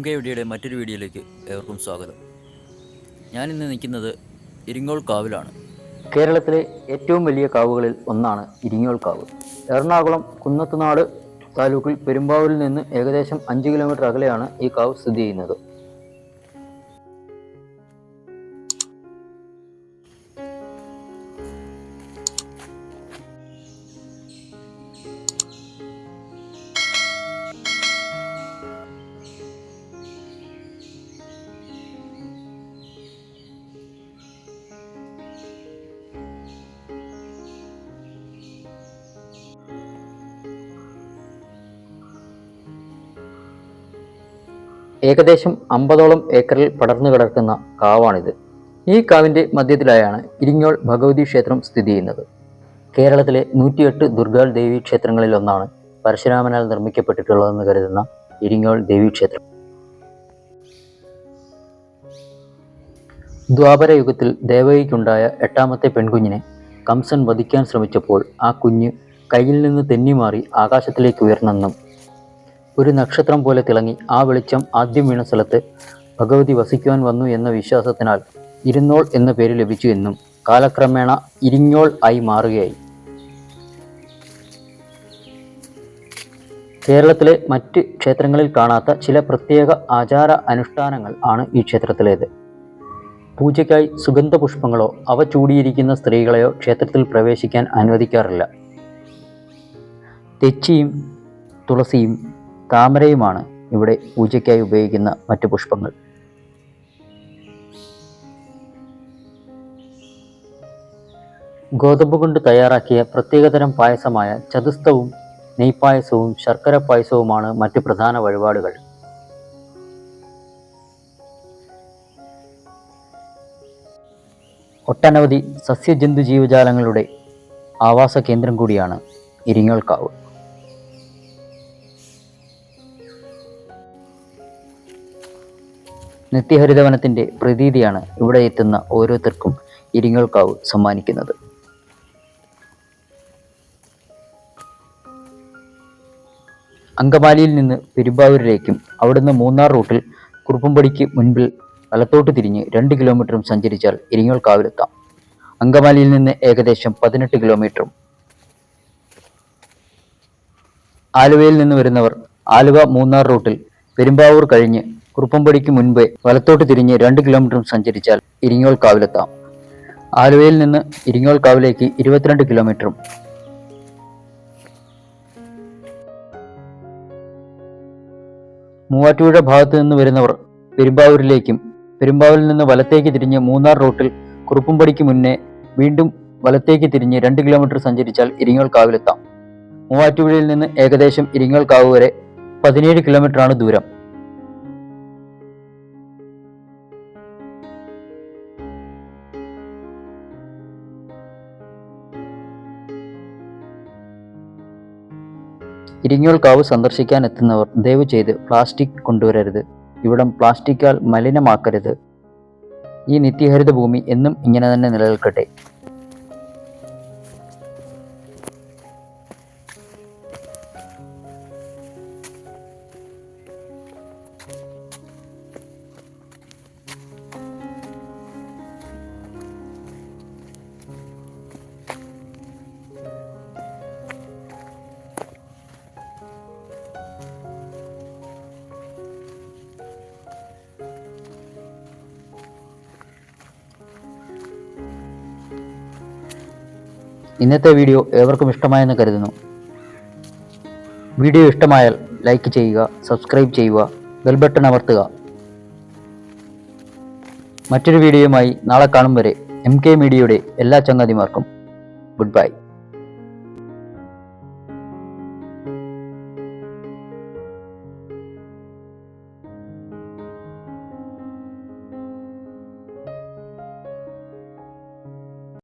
MK വീഡിയോയുടെ മറ്റൊരു വീഡിയോയിലേക്ക് ഏവർക്കും സ്വാഗതം. ഞാനിന്ന് നിൽക്കുന്നത് ഇരിങ്ങോൾ കാവിലാണ്. കേരളത്തിലെ ഏറ്റവും വലിയ കാവുകളിൽ ഒന്നാണ് ഇരിങ്ങോൾ കാവ്. എറണാകുളം കുന്നത്തുനാട് താലൂക്കിൽ പെരുമ്പാവൂരിൽ നിന്ന് ഏകദേശം 5 കിലോമീറ്റർ അകലെയാണ് ഈ കാവ് സ്ഥിതി ചെയ്യുന്നത്. ഏകദേശം 50ഓളം ഏക്കറിൽ പടർന്നു കിടക്കുന്ന കാവാണിത്. ഈ കാവിൻ്റെ മധ്യത്തിലായാണ് ഇരിങ്ങോൾ ഭഗവതി ക്ഷേത്രം സ്ഥിതി ചെയ്യുന്നത്. കേരളത്തിലെ 108 ദുർഗാ ദേവി ക്ഷേത്രങ്ങളിലൊന്നാണ് പരശുരാമനാൽ നിർമ്മിക്കപ്പെട്ടിട്ടുള്ളതെന്ന് കരുതുന്ന ഇരിങ്ങോൾ ദേവീക്ഷേത്രം. ദ്വാപര യുഗത്തിൽ ദേവകിക്കുണ്ടായ 8ാമത്തെ പെൺകുഞ്ഞിനെ കംസൻ വധിക്കാൻ ശ്രമിച്ചപ്പോൾ ആ കുഞ്ഞ് കയ്യിൽ നിന്ന് തെന്നിമാറി ആകാശത്തിലേക്ക് ഉയർന്നെന്നും ഒരു നക്ഷത്രം പോലെ തിളങ്ങി ആ വെളിച്ചം ആദ്യം വീണ സ്ഥലത്ത് ഭഗവതി വസിക്കുവാൻ വന്നു എന്ന വിശ്വാസത്തിനാൽ ഇരുന്നോൾ എന്ന പേര് ലഭിച്ചു എന്നും കാലക്രമേണ ഇരിങ്ങോൾ ആയി മാറുകയായി. കേരളത്തിലെ മറ്റ് ക്ഷേത്രങ്ങളിൽ കാണാത്ത ചില പ്രത്യേക ആചാര അനുഷ്ഠാനങ്ങൾ ആണ് ഈ ക്ഷേത്രത്തിലേത്. പൂജയ്ക്കായി സുഗന്ധ പുഷ്പങ്ങളോ അവ ചൂടിയിരിക്കുന്ന സ്ത്രീകളെയോ ക്ഷേത്രത്തിൽ പ്രവേശിക്കാൻ അനുവദിക്കാറില്ല. തെച്ചിയും തുളസിയും താമരയുമാണ് ഇവിടെ പൂജയ്ക്കായി ഉപയോഗിക്കുന്ന മറ്റു പുഷ്പങ്ങൾ. ഗോതമ്പ് കൊണ്ട് തയ്യാറാക്കിയ പ്രത്യേകതരം പായസമായ ചതുസ്തവും നെയ്പായസവും ശർക്കര പായസവുമാണ് മറ്റു പ്രധാന വഴിപാടുകൾ. ഒട്ടനവധി സസ്യജന്തു ജീവജാലങ്ങളുടെ ആവാസ കേന്ദ്രം കൂടിയാണ് ഇരിങ്ങോൾ കാവ്. നിത്യഹരിതവനത്തിൻ്റെ പ്രതീതിയാണ് ഇവിടെ എത്തുന്ന ഓരോരുത്തർക്കും ഇരിങ്ങോൾ കാവ് സമ്മാനിക്കുന്നത്. അങ്കമാലിയിൽ നിന്ന് പെരുമ്പാവൂരിലേക്കും അവിടുന്ന് മൂന്നാർ റൂട്ടിൽ കുറുപ്പുംപടിക്ക് മുൻപിൽ വലത്തോട്ട് തിരിഞ്ഞ് 2 കിലോമീറ്ററും സഞ്ചരിച്ചാൽ ഇരിങ്ങോൾ കാവിലെത്താം. അങ്കമാലിയിൽ നിന്ന് ഏകദേശം 18 കിലോമീറ്ററും. ആലുവയിൽ നിന്ന് വരുന്നവർ ആലുവ മൂന്നാർ റൂട്ടിൽ പെരുമ്പാവൂർ കഴിഞ്ഞ് കുറുപ്പുംപടിക്ക് മുൻപ് വലത്തോട്ട് തിരിഞ്ഞ് 2 കിലോമീറ്ററും സഞ്ചരിച്ചാൽ ഇരിങ്ങോൾ കാവിലെത്താം. ആലുവയിൽ നിന്ന് ഇരിങ്ങോൾ കാവിലേക്ക് 22 കിലോമീറ്ററും. മൂവാറ്റുപുഴ ഭാഗത്ത് നിന്ന് വരുന്നവർ പെരുമ്പാവൂരിലേക്കും പെരുമ്പാവൂരിൽ നിന്ന് വലത്തേക്ക് തിരിഞ്ഞ് മൂന്നാർ റൂട്ടിൽ കുറുപ്പുംപടിക്ക് മുന്നേ വീണ്ടും വലത്തേക്ക് തിരിഞ്ഞ് 2 കിലോമീറ്റർ സഞ്ചരിച്ചാൽ ഇരിങ്ങോൾ കാവിലെത്താം. മൂവാറ്റുപുഴയിൽ നിന്ന് ഏകദേശം ഇരിങ്ങോൾ കാവ് വരെ 17 കിലോമീറ്ററാണ് ദൂരം. ഇരിങ്ങോൾ കാവ് സന്ദർശിക്കാൻ എത്തുന്നവർ ദയവ് ചെയ്ത് പ്ലാസ്റ്റിക് കൊണ്ടുവരരുത്. ഇവിടം പ്ലാസ്റ്റിക്കാൽ മലിനമാക്കരുത്. ഈ നിത്യഹരിത ഭൂമി എന്നും ഇങ്ങനെ തന്നെ നിലനിൽക്കട്ടെ. ഇന്നത്തെ വീഡിയോ ഏവർക്കും ഇഷ്ടമായെന്ന് കരുതുന്നു. വീഡിയോ ഇഷ്ടമായാൽ ലൈക്ക് ചെയ്യുക, സബ്സ്ക്രൈബ് ചെയ്യുക, ബെൽ ബട്ടൺ അമർത്തുക. മറ്റൊരു വീഡിയോയുമായി നാളെ കാണും വരെ MK മീഡിയയുടെ എല്ലാ ചങ്ങാതിമാർക്കും ഗുഡ് ബൈ.